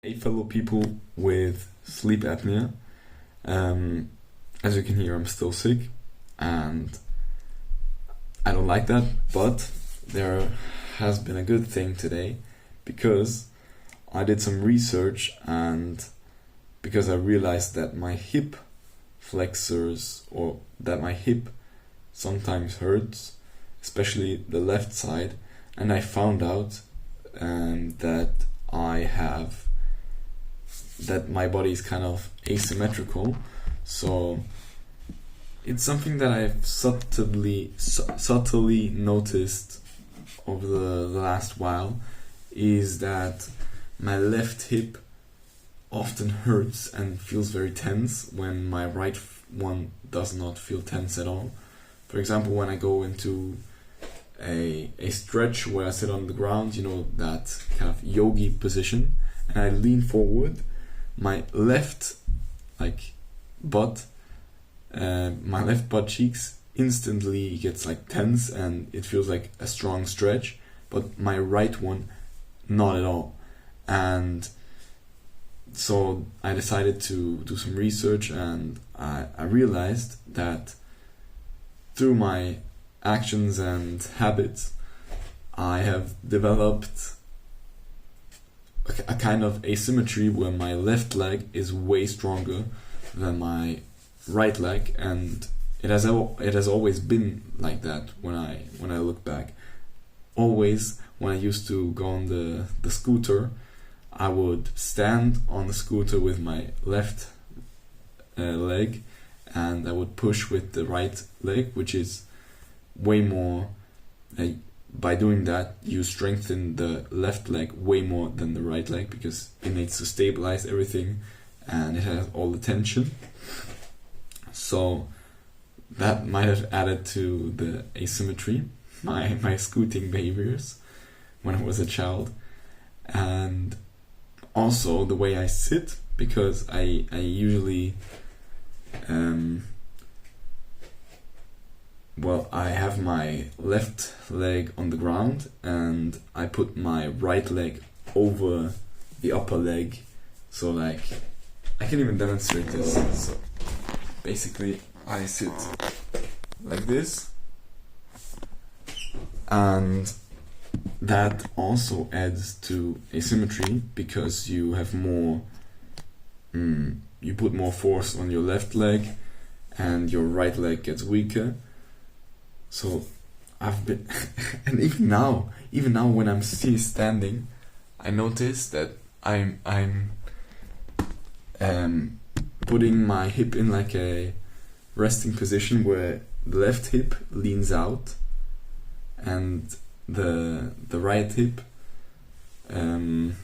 Hey fellow people with sleep apnea. As you can hear, I'm still sick and I don't like that, but there has been a good thing today because I did some research and because I realized that my hip flexors or that my hip sometimes hurts, especially the left side, and I found out that my body is kind of asymmetrical. So it's something that I've subtly noticed over the last while, is that my left hip often hurts and feels very tense when my right one does not feel tense at all. For example, when I go into a stretch where I sit on the ground, that kind of yogi position, and I lean forward, my left butt cheeks instantly gets tense and it feels like a strong stretch, but my right one not at all. And so I decided to do some research, and I realized that through my actions and habits I have developed a kind of asymmetry where my left leg is way stronger than my right leg, and it has always been like that. When I look back, always when I used to go on the scooter, I would stand on the scooter with my left leg, and I would push with the right leg, which is way more. By doing that, you strengthen the left leg way more than the right leg because it needs to stabilize everything and it has all the tension. So that might have added to the asymmetry, my scooting behaviors when I was a child, and also the way I sit, because I usually I have my left leg on the ground and I put my right leg over the upper leg. So I can even demonstrate this. So basically I sit like this, and that also adds to asymmetry because you have more, you put more force on your left leg and your right leg gets weaker. So I've been, and even now when I'm still standing, I notice that I'm putting my hip in a resting position where the left hip leans out and the right hip or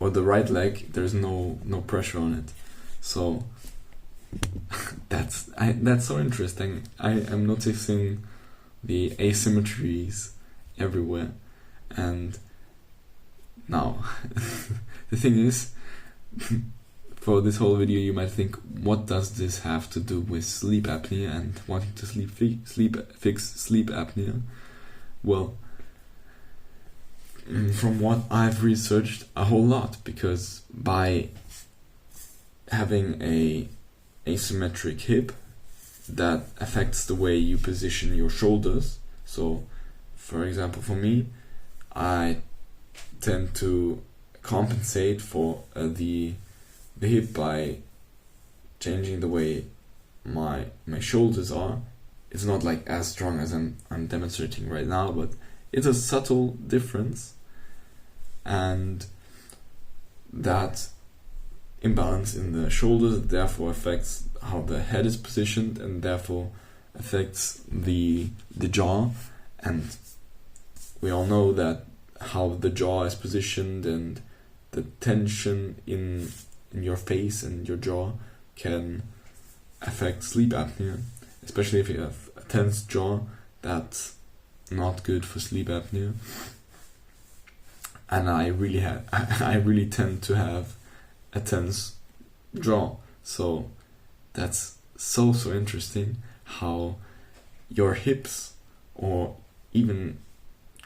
the right leg, there's no pressure on it. So that's so interesting. I am noticing the asymmetries everywhere. And now the thing is, for this whole video you might think, what does this have to do with sleep apnea and wanting to fix sleep apnea? Well, from what I've researched, a whole lot, because by having a asymmetric hip, that affects the way you position your shoulders. So for example, for me, I tend to compensate for the hip by changing the way my shoulders are. It's not as strong as I'm demonstrating right now, but it's a subtle difference, and that imbalance in the shoulders therefore affects how the head is positioned and therefore affects the jaw. And we all know that how the jaw is positioned and the tension in your face and your jaw can affect sleep apnea, especially if you have a tense jaw. That's not good for sleep apnea. And I really tend to have a tense jaw. So that's so interesting how your hips, or even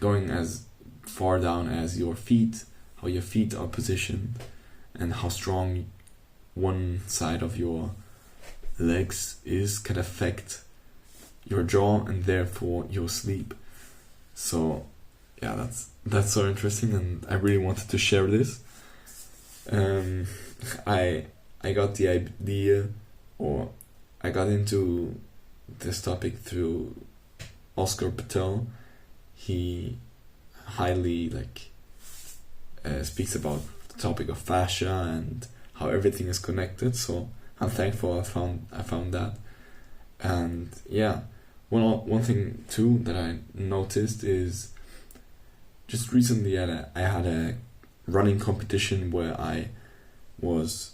going as far down as your feet, how your feet are positioned and how strong one side of your legs is can affect your jaw and therefore your sleep. So yeah, that's so interesting, and I really wanted to share this. I got the idea, or I got into this topic through Oscar Patel. He highly speaks about the topic of fascia and how everything is connected. So I'm thankful I found that. And yeah, one thing too that I noticed is just recently I had a running competition where I was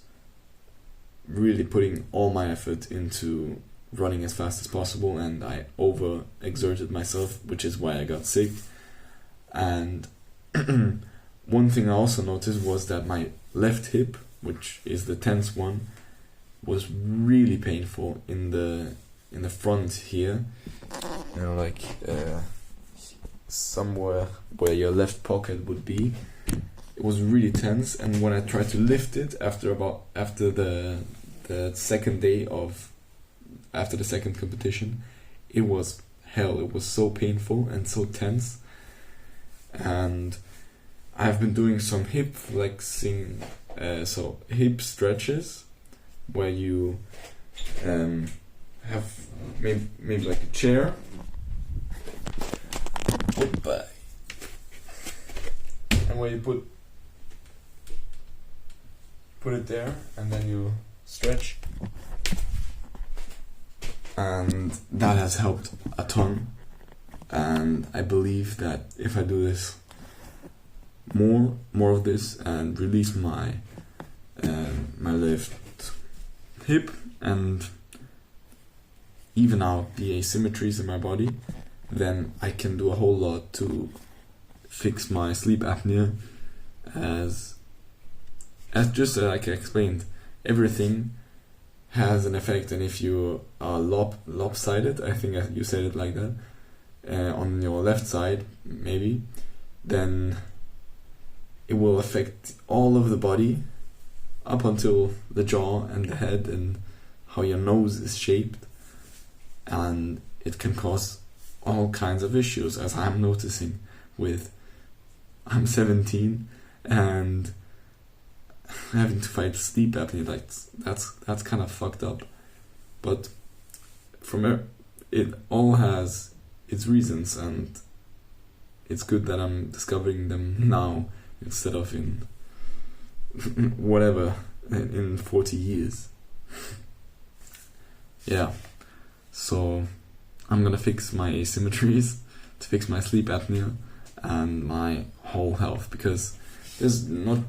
really putting all my effort into running as fast as possible, and I over exerted myself, which is why I got sick. And one thing I also noticed was that my left hip, which is the tense one, was really painful in the front here, somewhere where your left pocket would be. It was really tense, and when I tried to lift it after the second day after the second competition, it was hell. It was so painful and so tense. And I've been doing some hip flexing, so hip stretches, where you have maybe like a chair, and where you put it there, and then you stretch, and that has helped a ton. And I believe that if I do this more of this and release my my left hip and even out the asymmetries in my body, then I can do a whole lot to fix my sleep apnea. As just like I explained, everything has an effect, and if you are lopsided, I think you said it like that, on your left side maybe, then it will affect all of the body up until the jaw and the head and how your nose is shaped, and it can cause all kinds of issues, as I'm noticing I'm 17 and having to fight sleep apnea. That's kind of fucked up, but it all has its reasons, and it's good that I'm discovering them now instead of in 40 years. Yeah, so I'm gonna fix my asymmetries to fix my sleep apnea and my whole health, because it's not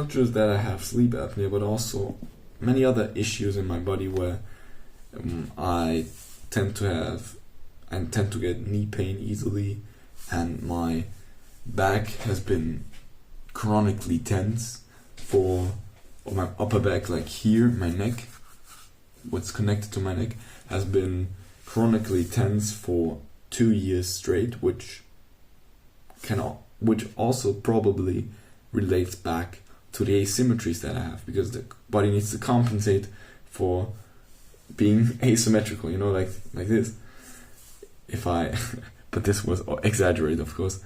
just that I have sleep apnea, but also many other issues in my body where I tend to get knee pain easily, and my back has been chronically tense or my upper back, like here, my neck, what's connected to my neck, has been chronically tense for 2 years straight, which also probably relates back to the asymmetries that I have, because the body needs to compensate for being asymmetrical, like this. But this was exaggerated, of course.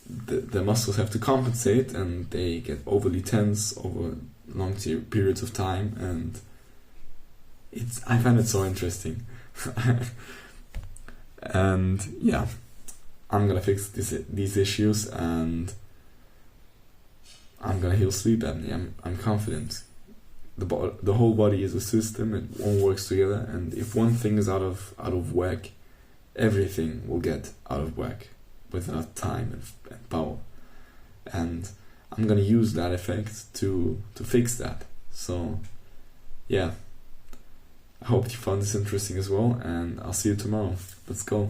The muscles have to compensate, and they get overly tense over long periods of time, and I find it so interesting. And yeah, I'm gonna fix these issues, and I'm gonna heal sleep apnea. I'm confident. The whole body is a system; it all works together. And if one thing is out of whack, everything will get out of whack with enough time and power. And I'm gonna use that effect to fix that. So yeah, I hope you found this interesting as well, and I'll see you tomorrow. Let's go.